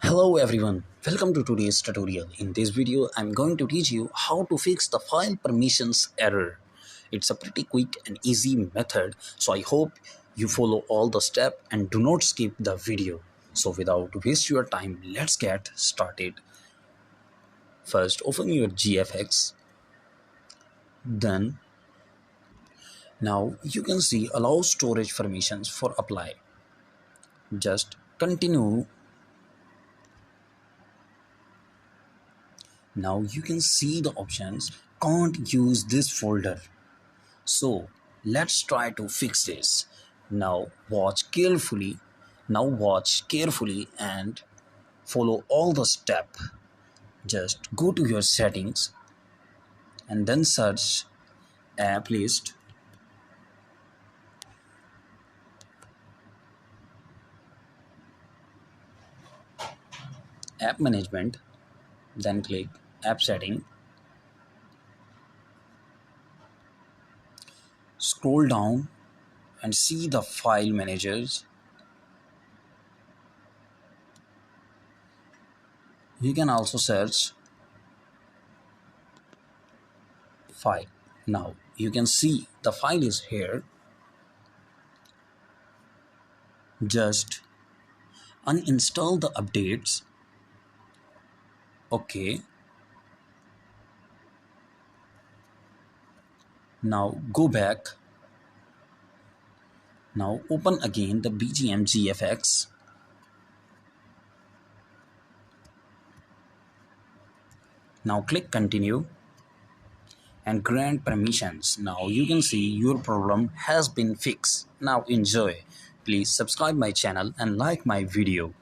Hello everyone, welcome to today's tutorial. In this video, I'm going to teach you how to fix the file permissions error. It's a pretty quick and easy method, so I hope you follow all the steps and do not skip the video. So without waste your time, let's get started. First, open your GFX. Then, now you can see allow storage permissions for apply. Just continue. Now you can see the options can't use this folder. So let's try to fix this. Now watch carefully. And follow all the steps. Just go to your settings and then search app list. App management. Then click app setting. Scroll down and see the file managers. You can also search file. Now you can see the file is here. Just uninstall the updates. Okay. Now go back. Now open again the BGM GFX. Now click continue and grant permissions. Now you can see your problem has been fixed. Now enjoy. Please subscribe my channel and like my video.